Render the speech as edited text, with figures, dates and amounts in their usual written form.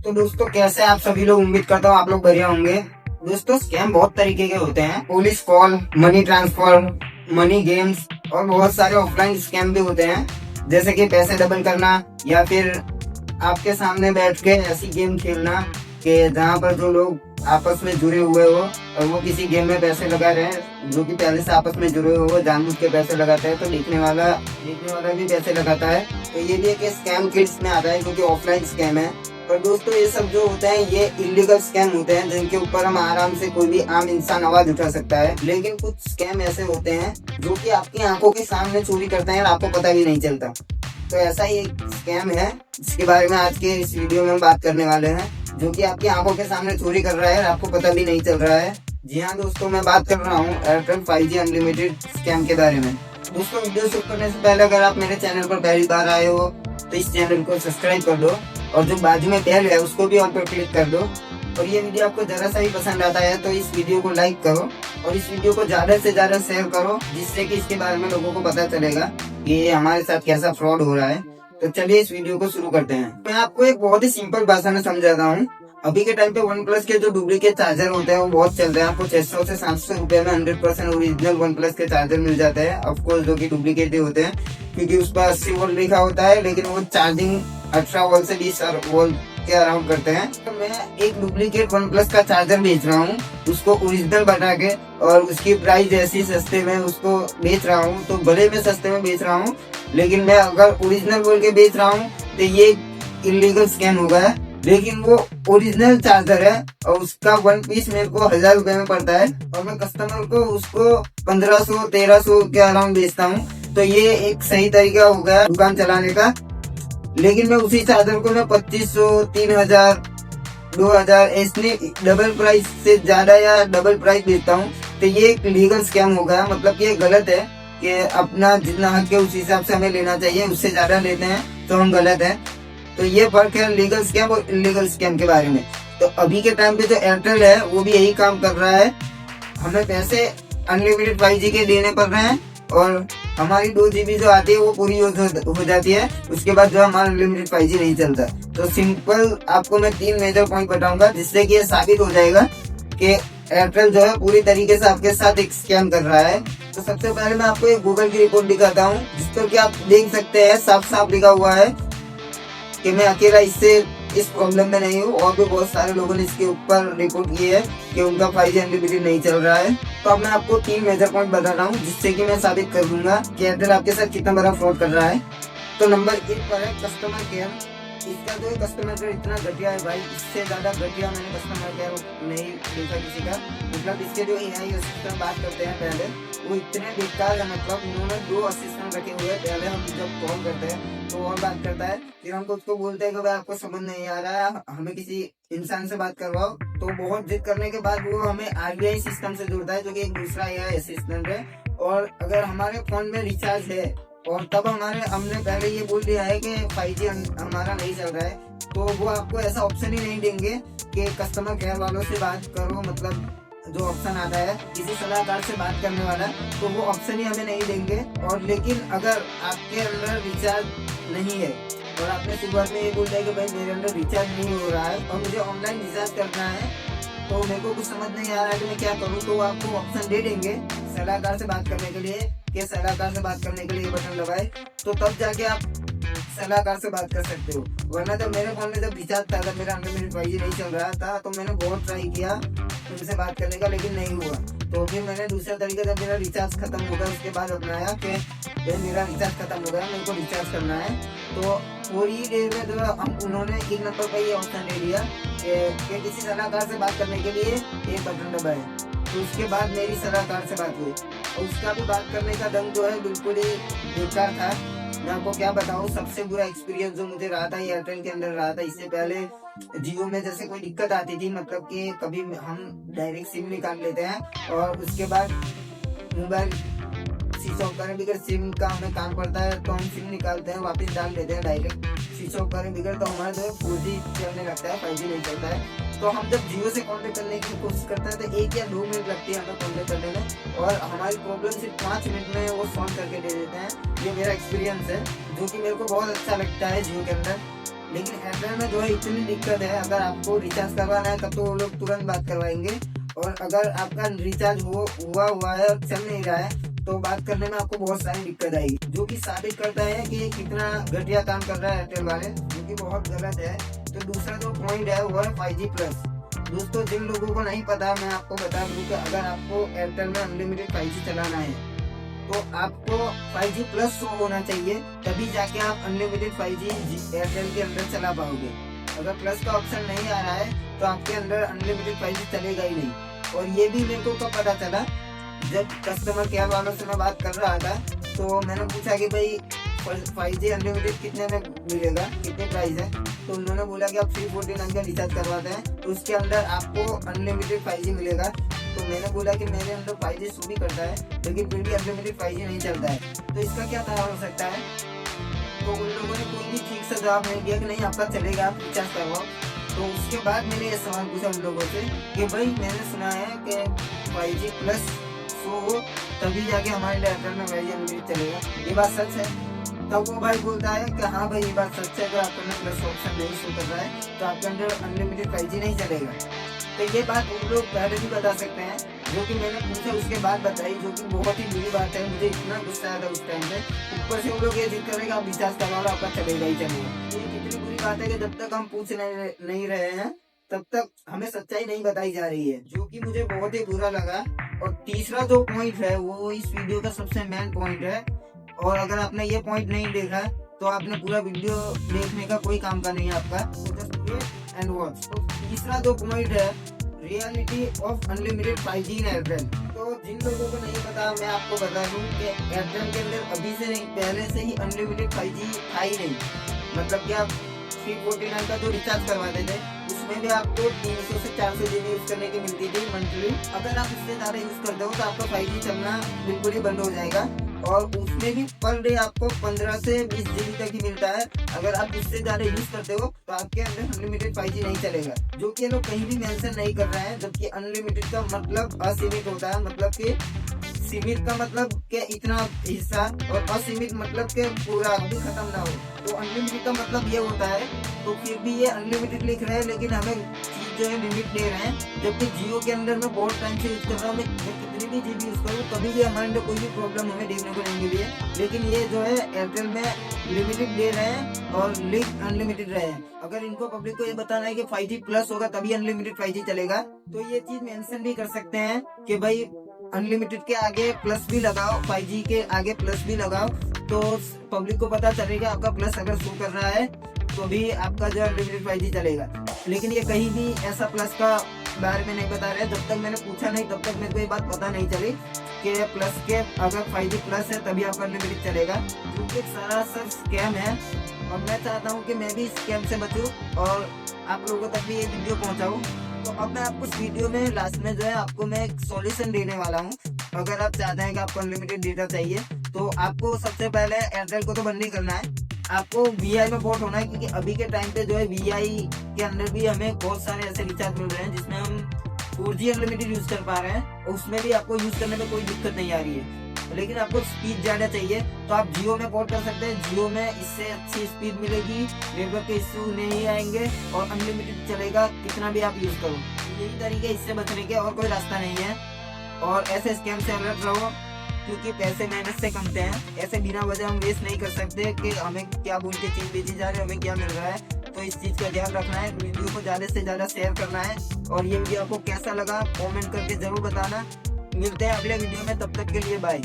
तो दोस्तों कैसे आप सभी लोग, उम्मीद करता हूँ आप लोग बढ़िया होंगे। दोस्तों स्कैम बहुत तरीके के होते हैं, police call, money transfer, money games और बहुत सारे ऑफलाइन स्कैम भी होते हैं, जैसे कि पैसे डबल करना या फिर आपके सामने बैठ के ऐसी गेम खेलना कि जहाँ पर जो लोग आपस में जुड़े हुए हो और वो किसी गेम में पैसे लगा रहे हैं, जो कि पहले से आपस में जुड़े हुए हो, जानबूझ के पैसे लगाते हैं तो देखने वाला भी पैसे लगाता है। तो ये भी एक स्कैम की लिस्ट में आता है, जो कि ऑफलाइन स्कैम है। पर दोस्तों ये सब जो होते हैं ये इलीगल स्कैम होते हैं, जिनके ऊपर हम आराम से कोई भी आम इंसान आवाज उठा सकता है। लेकिन कुछ स्कैम ऐसे होते हैं जो कि आपकी आंखों के सामने चोरी करते हैं और आपको पता भी नहीं चलता। तो ऐसा ही एक स्कैम है जिसके बारे में आज के इस वीडियो में हम बात करने वाले हैं, जो कि आपकी आंखों के सामने चोरी कर रहा है और आपको पता भी नहीं चल रहा है। जी हाँ दोस्तों, मैं बात कर रहा हूँ एयरटेल 5G अनलिमिटेड स्कैम के बारे में। दोस्तों वीडियो शुरू करने से पहले अगर आप मेरे चैनल पर पहली बार आए हो तो इस चैनल को सब्सक्राइब कर दो और जो बाजू में बेल है उसको भी ऑन पर क्लिक कर दो। और ये वीडियो आपको जरा सा भी पसंद आता है तो इस वीडियो को लाइक करो और इस वीडियो को ज्यादा से ज्यादा शेयर करो, जिससे कि इसके बारे में लोगों को पता चलेगा कि ये हमारे साथ कैसा फ्रॉड हो रहा है। तो चलिए इस वीडियो को शुरू करते हैं। मैं आपको एक बहुत ही सिंपल भाषा में समझाता हूँ। अभी के टाइम पे वन प्लस के जो डुप्लीकेट चार्जर होते हैं वो बहुत चल रहे हैं। आपको 600 से 700 रुपए में 100% ओरिजिनल वन प्लस के चार्जर मिल जाते हैं, ऑफकोर्स जो कि डुप्लीकेट ही होते हैं, क्योंकि उस पर 80 वोल्ट लिखा होता है, लेकिन वो चार्जिंग 18 वोल्ट से 20 वोल्ट के अराउंड करते हैं। तो मैं एक डुप्लीकेट वन प्लस का चार्जर बेच रहा हूँ, उसको ओरिजिनल बना के, और उसकी प्राइस ऐसी सस्ते में उसको बेच रहा हूँ। तो भले मैं सस्ते में बेच रहा हूँ, लेकिन मैं अगर ओरिजिनल बोल के बेच रहा हूँ तो ये इलीगल स्कैम होगा। लेकिन वो ओरिजिनल चार्जर है और उसका वन पीस मेरे को 1000 रुपए में पड़ता है और मैं कस्टमर को उसको 1500-1300 के अराउंड बेचता हूँ। तो ये एक सही तरीका हो गया दुकान चलाने का। लेकिन मैं उसी चार्जर को मैं 2500, 3000, 2000 ऐसे डबल प्राइस से ज्यादा या डबल प्राइस बेचता हूँ। तो ये एक लीगल स्कैम हो गया, मतलब ये गलत है कि अपना जितना हक है उस हिसाब से हमें लेना चाहिए, उससे ज्यादा लेते हैं तो हम गलत है। तो ये फर्क है लीगल स्कैम और इलीगल स्कैम के बारे में। तो अभी के टाइम पे जो एयरटेल है वो भी यही काम कर रहा है, हमें पैसे अनलिमिटेड 5G के देने पड़ रहे हैं और हमारी 2 GB जो आती है वो पूरी यूज हो जाती है, उसके बाद जो हमारा अनलिमिटेड 5G नहीं चलता। तो सिंपल आपको मैं 3 मेजर पॉइंट बताऊंगा, जिससे कि ये साबित हो जाएगा कि एयरटेल जो है पूरी तरीके से आपके साथ एक स्कैम कर रहा है। तो सबसे पहले मैं आपको एक गूगल की रिपोर्ट दिखाता हूँ, जिस पर कि आप देख सकते हैं साफ साफ लिखा हुआ है कि मैं अकेला इस प्रॉब्लम में नहीं हूँ, और भी बहुत सारे लोगों ने इसके ऊपर रिपोर्ट की है कि उनका 5G अनलिमिटेड नहीं चल रहा है। तो अब मैं आपको 3 मेजर पॉइंट बता रहा हूँ, जिससे कि मैं साबित कर दूंगा कि एयरटेल आपके साथ कितना बड़ा फ्रॉड कर रहा है। तो नंबर 1 पर है कस्टमर केयर। इसका जो कस्टमर केयर इतना घटिया है भाई, इससे ज्यादा घटिया मैंने कस्टमर केयर नहीं देखा किसी का। मतलब इसके जो AI असिस्टेंट बात करते हैं पहले, वो इतने बेकार है। मतलब उन्होंने 2 असिस्टेंट रखे हुए हैं। पहले हम जब कॉल करते हैं तो और बात करता है, फिर हमको उसको बोलते हैं कि भाई आपको समझ नहीं आ रहा है, हमें किसी इंसान से बात करवाओ। तो बहुत जिद करने के बाद वो हमें RBI सिस्टम से जुड़ता है, जो कि एक दूसरा AI असिस्टेंट है। और अगर हमारे फोन में रिचार्ज है और तब हमने पहले ये बोल दिया है कि 5G हमारा नहीं चल रहा है, तो वो आपको ऐसा ऑप्शन ही नहीं देंगे कि कस्टमर केयर वालों से बात करो। मतलब जो ऑप्शन आता है किसी सलाहकार से बात करने वाला, तो वो ऑप्शन ही हमें नहीं देंगे। और लेकिन अगर आपके अंदर रिचार्ज नहीं है और आपने शुरुआत में ये बोल दिया कि भाई मेरे अंदर रिचार्ज नहीं हो रहा है और मुझे ऑनलाइन रिचार्ज करना है, तो मेरे को कुछ समझ नहीं आ रहा है कि मैं क्या करूँ, तो आपको ऑप्शन दे देंगे सलाहकार से बात करने के लिए कि सलाहकार से बात करने के लिए बटन दबाए, तो तब जाके आप सलाहकार से बात कर सकते हो। वरना जब मेरे फोन में जब रिचार्ज था, जब मेरा अनलिमिटेड 5G नहीं चल रहा था, तो मैंने बहुत ट्राई किया उनसे बात करने का, लेकिन नहीं हुआ। तो फिर मैंने दूसरा तरीका, जब मेरा रिचार्ज खत्म हो गया उसके बाद अपनाया कि मेरा रिचार्ज खत्म हो गया, मेरे को रिचार्ज करना है। तो थोड़ी देर में जो उन्होंने 1 नंबर पर ये ऑप्शन दे दिया कि किसी सलाहकार से बात करने के लिए एक बटन दबाए। तो उसके बाद मेरी सलाहकार से बात हुई और उसका भी बात करने का ढंग जो है बिल्कुल ही बेकार था। मैं आपको क्या बताऊं, सबसे बुरा एक्सपीरियंस जो मुझे रहा था एयरटेल के अंदर रहा था। इससे पहले जियो में जैसे कोई दिक्कत आती थी, मतलब कि कभी हम डायरेक्ट सिम निकाल लेते हैं और उसके बाद मोबाइल स्विच ऑफ करें बिगड़ सिम का हमें काम पड़ता है, तो हम सिम निकालते हैं वापस डाल देते हैं डायरेक्ट, स्विच ऑफ करें बिगड़ तो हमारा जो है 4G चलने लगता है, 5G नहीं चलता है। तो हम जब जियो से कॉन्टेक्ट करने की कोशिश करते हैं तो 1 या 2 मिनट लगती है हमें कॉन्टेक्ट करने में, और हमारी प्रॉब्लम सिर्फ 5 मिनट में वो सॉल्व करके दे देते हैं। ये मेरा एक्सपीरियंस है, जो कि मेरे को बहुत अच्छा लगता है जियो के अंदर। लेकिन एयरटेल में जो है इतनी दिक्कत है, अगर आपको रिचार्ज करवाना है तब तो वो लोग तुरंत बात करवाएंगे, और अगर आपका रिचार्ज हुआ है और चल नहीं रहा है तो बात करने में आपको बहुत सारी दिक्कत आएगी, जो कि साबित करता है कि कितना घटिया काम कर रहा है एयरटेल वाले, जो कि बहुत गलत है। तो दूसरा जो पॉइंट है वो है 5G प्लस। दोस्तों, जिन लोगों को नहीं पता, मैं आपको बता दूं कि अगर आपको एयरटेल में अनलिमिटेड 5G चलाना है तो आपको 5G प्लस शो होना चाहिए, तभी जाके आप अनलिमिटेड 5G एयरटेल के अंदर चला पाओगे। अगर प्लस का ऑप्शन नहीं आ रहा है तो आपके अंदर अनलिमिटेड 5G चलेगा ही नहीं। और ये भी मेरे को कब पता चला, जब कस्टमर केयर वालों से मैं बात कर रहा था तो मैंने पूछा कि भाई 5G अनलिमिटेड कितने में मिलेगा, कितने प्राइस है, तो उन्होंने बोला कि आप 349 का रिचार्ज करवाते हैं तो उसके अंदर आपको अनलिमिटेड 5G मिलेगा। तो मैंने बोला कि मेरे अंदर 5G शो भी करता है लेकिन फिर भी अनलिमिटेड 5G नहीं चलता है, तो इसका क्या कारण हो सकता है। तो उन लोगों ने कोई भी ठीक से जवाब नहीं दिया कि नहीं आपका चलेगा, आप रिचार्ज करवाओ। तो उसके बाद मैंने ये सवाल पूछा उन लोगों से कि भाई मैंने सुना है कि 5G प्लस शो हो तभी जाके हमारे एयरटेल में 5G अनलिमिटेड चलेगा, ये बात सच है। तब वो भाई बोलता है कि हाँ भाई ये बात सच है, अगर आपके अंदर प्लस ऑप्शन नहीं शो कर रहा है तो आपके अंदर अनलिमिटेड 5G नहीं चलेगा। तो ये बात उन लोग पहले भी बता सकते हैं, जो कि मैंने पूछा उसके बाद बताई, जो कि बहुत ही बुरी बात है। मुझे इतना गुस्सा आया था उस टाइम पे, ऊपर से वो लोग ये जिद करेंगे आप रिचार्ज करवा लो आपका चलेगा ही चलेगा। ये कितनी बुरी बात है कि जब तक हम पूछ नहीं रहे हैं तब तक हमें सच्चाई नहीं बताई जा रही है, जो कि मुझे बहुत ही बुरा लगा। और तीसरा जो पॉइंट है वो इस वीडियो का सबसे मेन पॉइंट है, और अगर आपने ये पॉइंट नहीं देखा तो आपने पूरा वीडियो देखने का कोई काम का नहीं है आपका, तो जस्ट वेट एंड वॉच। तो तीसरा जो पॉइंट है reality of unlimited 5G in Airtel. तो जिन लोगों को नहीं पता मैं आपको बता दूं कि एयरटेल के अंदर अभी से नहीं, पहले से ही अनलिमिटेड 5G था ही नहीं। मतलब कि आप 349 का जो रिचार्ज करवाते थे उसमें भी आपको 300 से 400 GB यूज करने की मिलती थी मंथली। अगर आप इससे ज्यादा यूज करते हो तो आपका 5G चलना बिल्कुल ही बंद हो जाएगा, और उसमें भी पर डे आपको 15 से 20 GB तक ही मिलता है। अगर आप इससे ज्यादा यूज करते हो तो आपके अंदर अनलिमिटेड 5G नहीं चलेगा, जो कि लोग कहीं भी मेंशन नहीं कर रहे हैं। जबकि अनलिमिटेड का मतलब असीमित होता है, मतलब कि सीमित का मतलब कि इतना हिस्सा, और असीमित मतलब कि पूरा भी खत्म ना हो। तो अनलिमिटेड का मतलब ये होता है, तो फिर भी ये अनलिमिटेड लिख रहे हैं लेकिन हमें चीज जो है लिमिट दे रहे हैं। जबकि जियो के अंदर मैं बहुत टाइम से यूज कर रहा हूँ, मैं कितनी भी GB यूज करूँ कभी भी हमारे अंदर कोई भी प्रॉब्लम हमें देखने को नहीं मिली है। लेकिन ये जो है एयरटेल में लिमिटेड दे रहे हैं और लिख अनलिमिटेड रहे हैं। अगर इनको पब्लिक को ये बताना है कि 5G प्लस होगा तभी अनलिमिटेड 5G चलेगा, तो ये चीज मेंशन भी कर सकते हैं कि भाई अनलिमिटेड के आगे प्लस भी लगाओ, 5G के आगे प्लस भी लगाओ, तो पब्लिक को पता चलेगा आपका प्लस अगर शो कर रहा है तो भी आपका जो अनलिमिटेड 5G चलेगा। लेकिन ये कहीं भी ऐसा प्लस का बारे में नहीं बता रहे। जब तक मैंने पूछा नहीं तब तक मेरे को ये बात पता नहीं चली कि प्लस के अगर 5G प्लस है तभी आपका अनलिमिटेड चलेगा, क्योंकि सरासर स्कैम है। और मैं चाहता हूँ कि मैं भी स्कैम से बचूं और आप लोगों तक भी ये वीडियो पहुँचाऊँ। तो अब मैं आपको इस वीडियो में लास्ट में जो है आपको मैं एक सॉल्यूशन देने वाला हूँ। अगर आप चाहते हैं कि आपको अनलिमिटेड डेटा चाहिए तो आपको सबसे पहले एयरटेल को तो बंद नहीं करना है, आपको VI में पोर्ट होना है। क्योंकि अभी के टाइम पे जो है VI के अंदर भी हमें बहुत सारे ऐसे रिचार्ज मिल रहे हैं जिसमें हम 4G अनलिमिटेड यूज कर पा रहे हैं, उसमें भी आपको यूज करने में कोई दिक्कत नहीं आ रही है। लेकिन आपको स्पीड ज्यादा चाहिए तो आप जियो में पोर्ट कर सकते हैं। जियो में इससे अच्छी स्पीड मिलेगी, नेटवर्क के इश्यू नहीं आएंगे और अनलिमिटेड चलेगा कितना भी आप यूज करो। यही तरीके इससे बचने के, और कोई रास्ता नहीं है। और ऐसे स्कैम से अलर्ट रहो, क्योंकि पैसे मेहनत से कमते हैं। ऐसे बिना वजह हम वेस्ट नहीं कर सकते कि हमें क्या बोल के चीज बेची जा रही है, हमें क्या मिल रहा है। तो इस चीज का ध्यान रखना है, वीडियो को ज्यादा से ज्यादा शेयर करना है, और ये वीडियो आपको कैसा लगा कमेंट करके जरूर बताना। मिलते हैं अगले वीडियो में, तब तक के लिए बाय।